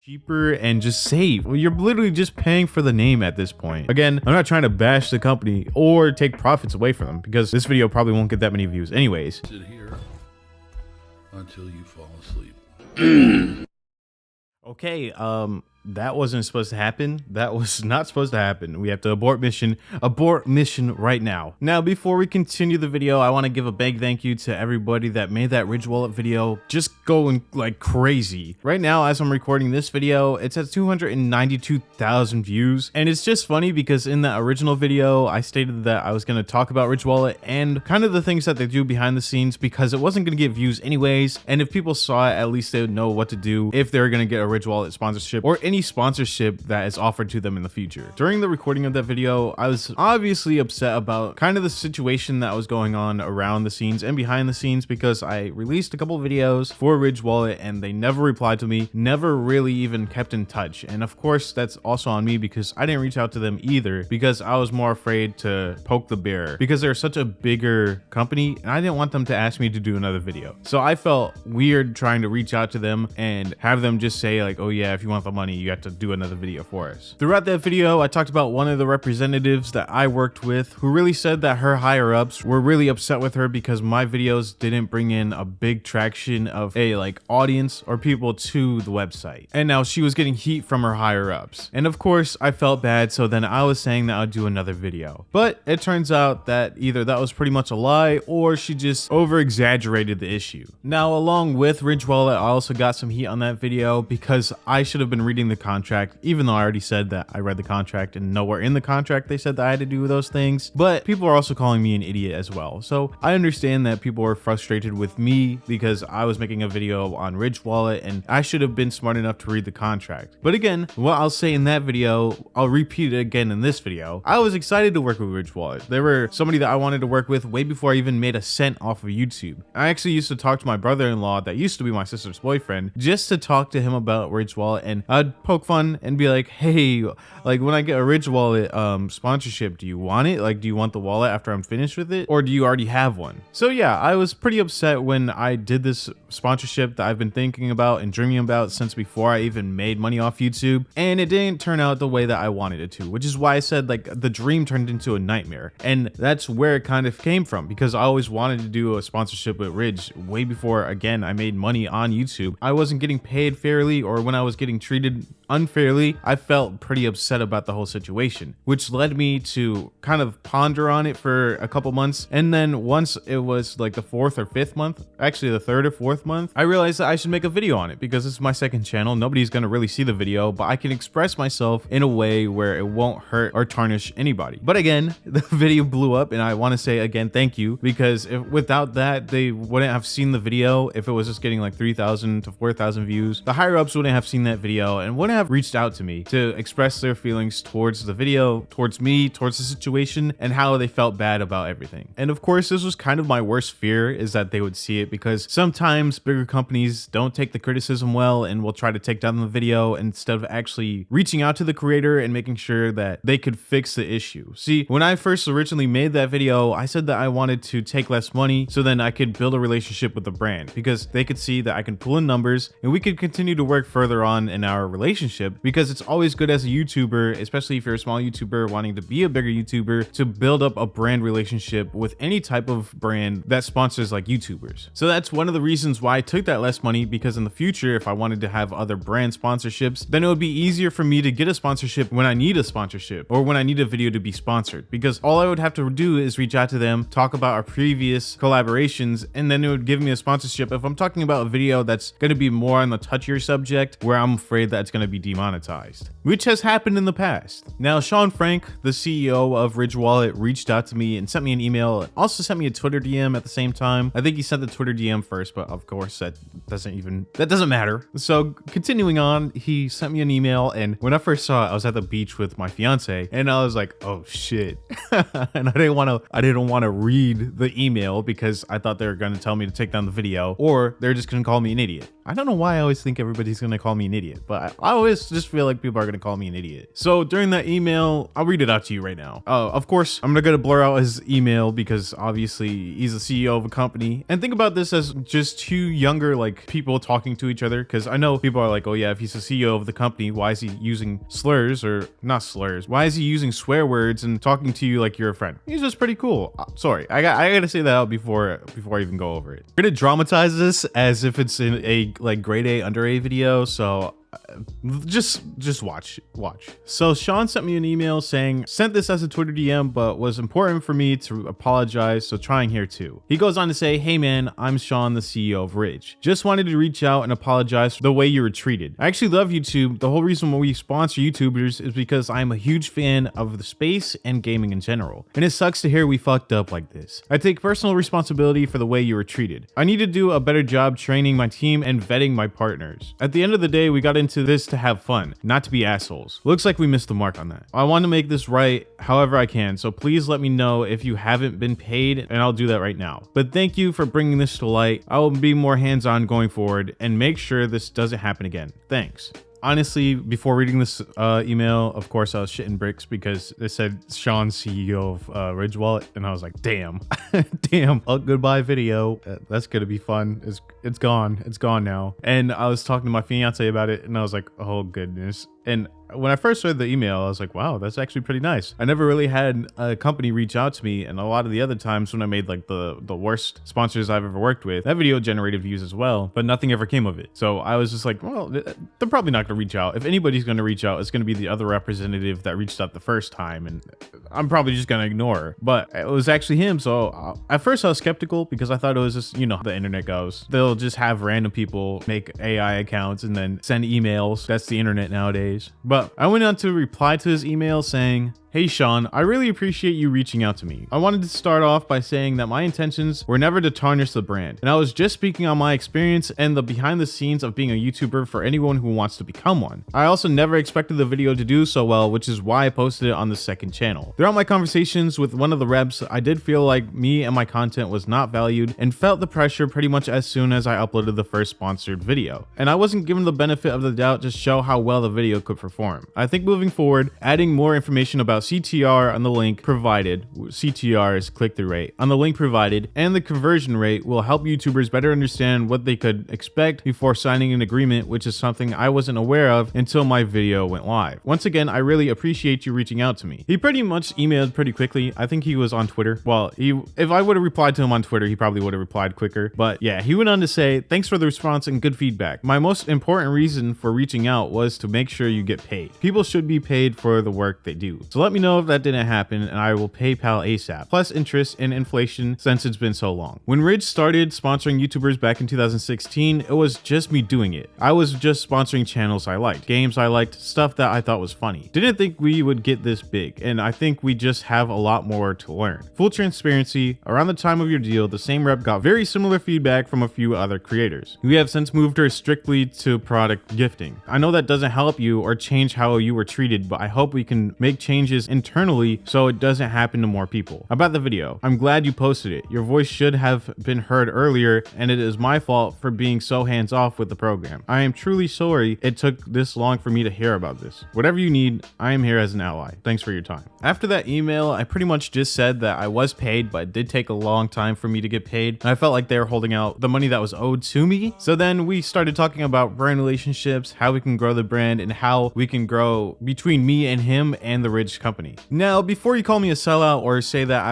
cheaper and just save. Well, you're literally just paying for the name at this point. Again, I'm not trying to bash the company or take profits away from them because this video probably won't get that many views anyways. Sit here until you fall asleep. Okay, that wasn't supposed to happen. That was not supposed to happen. We have to abort mission right now. Now, before we continue the video, I want to give a big thank you to everybody that made that Ridge Wallet video just going like crazy. Right now, as I'm recording this video, it's at 292,000 views. And it's just funny because in the original video, I stated that I was going to talk about Ridge Wallet and kind of the things that they do behind the scenes because it wasn't going to get views anyways. And if people saw it, at least they would know what to do if they're going to get a Ridge Wallet sponsorship or any sponsorship that is offered to them in the future. During the recording of that video, I was obviously upset about kind of the situation that was going on around the scenes and behind the scenes because I released a couple of videos for Ridge Wallet and they never replied to me, never really even kept in touch. And of course, that's also on me because I didn't reach out to them either because I was more afraid to poke the bear because they're such a bigger company and I didn't want them to ask me to do another video. So I felt weird trying to reach out to them and have them just say like, oh yeah, if you want the money, you have to do another video for us. Throughout that video, I talked about one of the representatives that I worked with who really said that her higher ups were really upset with her because my videos didn't bring in a big traction of a like audience or people to the website. And now she was getting heat from her higher ups. And of course I felt bad. So then I was saying that I'd do another video, but it turns out that either that was pretty much a lie or she just over exaggerated the issue. Now, along with Ridge Wallet, I also got some heat on that video because I should have been reading the contract, even though I already said that I read the contract and nowhere in the contract they said that I had to do those things. But people are also calling me an idiot as well. So I understand that people were frustrated with me because I was making a video on Ridge Wallet and I should have been smart enough to read the contract. But again, what I'll say in that video, I'll repeat it again in this video. I was excited to work with Ridge Wallet. They were somebody that I wanted to work with way before I even made a cent off of YouTube. I actually used to talk to my brother-in-law that used to be my sister's boyfriend just to talk to him about Ridge Wallet, and I'd poke fun and be like, hey, like when I get a Ridge Wallet sponsorship, do you want it? Like, do you want the wallet after I'm finished with it? Or do you already have one? So yeah, I was pretty upset when I did this sponsorship that I've been thinking about and dreaming about since before I even made money off YouTube. And it didn't turn out the way that I wanted it to, which is why I said like the dream turned into a nightmare. And that's where it kind of came from because I always wanted to do a sponsorship with Ridge way before, again, I made money on YouTube. I wasn't getting paid fairly, or when I was getting treated unfairly, I felt pretty upset about the whole situation, which led me to kind of ponder on it for a couple months. And then once it was like the 4th or 5th month, actually the 3rd or 4th month, I realized that I should make a video on it because it's my second channel. Nobody's going to really see the video, but I can express myself in a way where it won't hurt or tarnish anybody. But again, the video blew up and I want to say again, thank you, because without that, they wouldn't have seen the video. If it was just getting like 3,000 to 4,000 views, the higher ups wouldn't have seen that video and wouldn't have reached out to me to express their feelings towards the video, towards me, towards the situation, and how they felt bad about everything. And of course, this was kind of my worst fear, is that they would see it, because sometimes bigger companies don't take the criticism well and will try to take down the video instead of actually reaching out to the creator and making sure that they could fix the issue. See, when I first originally made that video, I said that I wanted to take less money so then I could build a relationship with the brand, because they could see that I can pull in numbers and we could continue to work further on in our relationship, because it's always good as a YouTuber, especially if you're a small YouTuber wanting to be a bigger YouTuber, to build up a brand relationship with any type of brand that sponsors like YouTubers. So that's one of the reasons why I took that less money, because in the future, if I wanted to have other brand sponsorships, then it would be easier for me to get a sponsorship when I need a sponsorship or when I need a video to be sponsored, because all I would have to do is reach out to them, talk about our previous collaborations, and then it would give me a sponsorship. If I'm talking about a video that's going to be more on the touchier subject where I'm afraid that it's going to be demonetized, which has happened in the past. Now, Sean Frank, the CEO of Ridge Wallet, reached out to me and sent me an email, also sent me a Twitter DM at the same time. I think he sent the Twitter DM first, but of course that doesn't matter. So continuing on, he sent me an email, and when I first saw it, I was at the beach with my fiance and I was like, oh shit. And I didn't want to read the email because I thought they were going to tell me to take down the video, or they're just going to call me an idiot. I don't know why I always think everybody's going to call me an idiot, but I I always just feel like people are gonna call me an idiot. So during that email, I'll read it out to you right now. Of course, I'm gonna blur out his email because obviously he's the CEO of a company. And think about this as just two younger like people talking to each other, because I know people are like, oh yeah, if he's the CEO of the company, why is he using slurs, or not slurs? Why is he using swear words and talking to you like you're a friend? He's just pretty cool. Sorry, I gotta say that out before I even go over it. We're gonna dramatize this as if it's in a like grade A under A video, so just watch. So Sean sent me an email saying, sent this as a Twitter DM, but was important for me to apologize, so trying here too. He goes on to say, hey man, I'm Sean, the CEO of Ridge. Just wanted to reach out and apologize for the way you were treated. I actually love YouTube. The whole reason why we sponsor YouTubers is because I'm a huge fan of the space and gaming in general, and it sucks to hear we fucked up like this. I take personal responsibility for the way you were treated. I need to do a better job training my team and vetting my partners. At the end of the day, we got into this to have fun, not to be assholes. Looks like we missed the mark on that. I want to make this right however I can, so please let me know if you haven't been paid, and I'll do that right now. But thank you for bringing this to light. I will be more hands-on going forward and make sure this doesn't happen again. Thanks. Honestly, before reading this email, of course, I was shitting bricks because it said Sean, CEO of Ridge Wallet, and I was like, damn, damn. Oh, goodbye video. That's gonna be fun. It's gone. It's gone now. And I was talking to my fiance about it, and I was like, oh goodness. And when I first read the email, I was like, wow, that's actually pretty nice. I never really had a company reach out to me, and a lot of the other times when I made like the worst sponsors I've ever worked with, that video generated views as well, but nothing ever came of it. So I was just like, well, they're probably not gonna reach out. If anybody's gonna reach out, it's gonna be the other representative that reached out the first time, and I'm probably just gonna ignore her. But it was actually him, so at first I was skeptical because I thought it was just, you know, the internet goes. They'll just have random people make AI accounts and then send emails. That's the internet nowadays. But I went on to reply to his email saying, hey Sean, I really appreciate you reaching out to me. I wanted to start off by saying that my intentions were never to tarnish the brand, and I was just speaking on my experience and the behind the scenes of being a YouTuber for anyone who wants to become one. I also never expected the video to do so well, which is why I posted it on the second channel. Throughout my conversations with one of the reps, I did feel like me and my content was not valued and felt the pressure pretty much as soon as I uploaded the first sponsored video. And I wasn't given the benefit of the doubt to show how well the video could perform. I think moving forward, adding more information about CTR on the link provided, CTR is click-through rate, on the link provided, and the conversion rate will help YouTubers better understand what they could expect before signing an agreement, which is something I wasn't aware of until my video went live. Once again, I really appreciate you reaching out to me. He pretty much emailed pretty quickly. I think he was on Twitter. Well, if I would have replied to him on Twitter, he probably would have replied quicker. But yeah, he went on to say, thanks for the response and good feedback. My most important reason for reaching out was to make sure you get paid. People should be paid for the work they do. So let me know if that didn't happen, and I will PayPal ASAP, plus interest and inflation since it's been so long. When Ridge started sponsoring YouTubers back in 2016, it was just me doing it. I was just sponsoring channels I liked, games I liked, stuff that I thought was funny. Didn't think we would get this big, and I think we just have a lot more to learn. Full transparency, around the time of your deal, the same rep got very similar feedback from a few other creators. We have since moved her strictly to product gifting. I know that doesn't help you or change how you were treated, but I hope we can make changes internally so it doesn't happen to more people. About the video, I'm glad you posted it. Your voice should have been heard earlier, and it is my fault for being so hands-off with the program. I am truly sorry it took this long for me to hear about this. Whatever you need, I am here as an ally. Thanks for your time. After that email, I pretty much just said that I was paid, but it did take a long time for me to get paid, and I felt like they were holding out the money that was owed to me. So then we started talking about brand relationships, how we can grow the brand, and how we can grow between me and him and the Ridge company. Now, before you call me a sellout or say that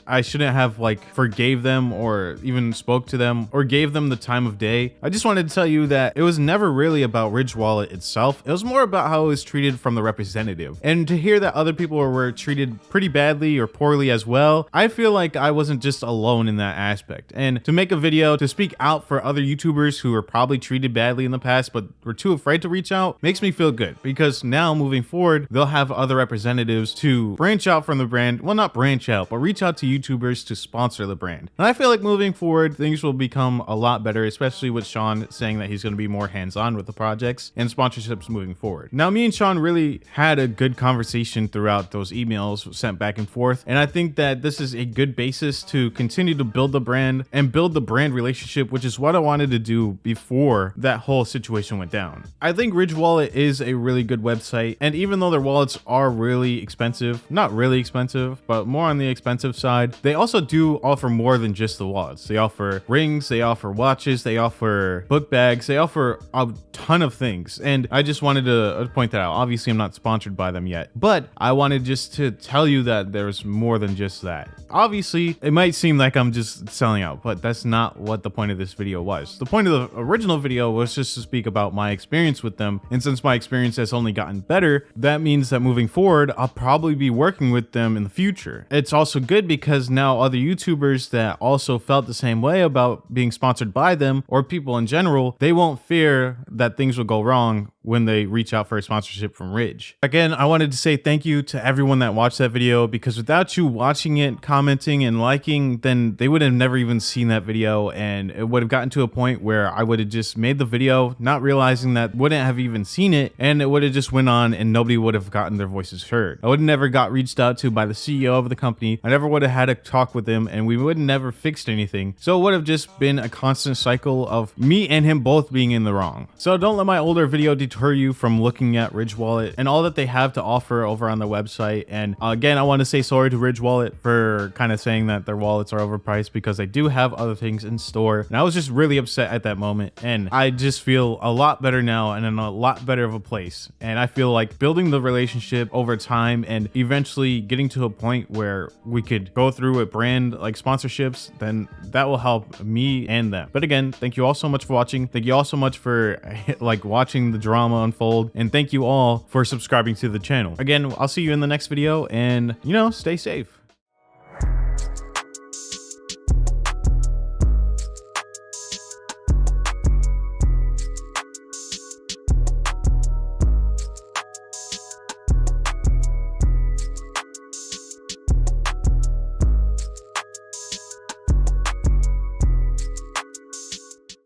I shouldn't have like forgave them or even spoke to them or gave them the time of day, I just wanted to tell you that it was never really about Ridge Wallet itself. It was more about how it was treated from the representative. And to hear that other people were treated pretty badly or poorly as well, I feel like I wasn't just alone in that aspect. And to make a video to speak out for other YouTubers who were probably treated badly in the past but were too afraid to reach out makes me feel good, because now moving forward, they'll have other representatives representatives to branch out from the brand. Well, not branch out, but reach out to YouTubers to sponsor the brand. And I feel like moving forward, things will become a lot better, especially with Sean saying that he's going to be more hands-on with the projects and sponsorships moving forward. Now, me and Sean really had a good conversation throughout those emails sent back and forth, and I think that this is a good basis to continue to build the brand and build the brand relationship, which is what I wanted to do before that whole situation went down. I think Ridge Wallet is a really good website, and even though their wallets are really expensive, not really expensive, but more on the expensive side, they also do offer more than just the wallets. They offer rings, they offer watches, they offer book bags, they offer a ton of things, and I just wanted to point that out. Obviously, I'm not sponsored by them yet, but I wanted just to tell you that there's more than just that. Obviously, it might seem like I'm just selling out, but that's not what the point of this video was. The point of the original video was just to speak about my experience with them, and since my experience has only gotten better, that means that moving forward, I'll probably be working with them in the future. It's also good because now other YouTubers that also felt the same way about being sponsored by them, or people in general, they won't fear that things will go wrong when they reach out for a sponsorship from Ridge. Again, I wanted to say thank you to everyone that watched that video, because without you watching it, commenting and liking, then they would have never even seen that video, and it would have gotten to a point where I would have just made the video not realizing that wouldn't have even seen it, and it would have just went on and nobody would have gotten their voices heard. I would have never got reached out to by the CEO of the company. I never would have had a talk with him, and we would have never fixed anything. So it would have just been a constant cycle of me and him both being in the wrong. So don't let my older video deter you from looking at Ridge Wallet and all that they have to offer over on their website. And again, I want to say sorry to Ridge Wallet for kind of saying that their wallets are overpriced, because they do have other things in store. And I was just really upset at that moment, and I just feel a lot better now and in a lot better of a place. And I feel like building the relationship over time and eventually getting to a point where we could go through a brand like sponsorships, then that will help me and them. But again, thank you all so much for watching. Thank you all so much for like watching the drama unfold, and thank you all for subscribing to the channel. Again, I'll see you in the next video, and stay safe.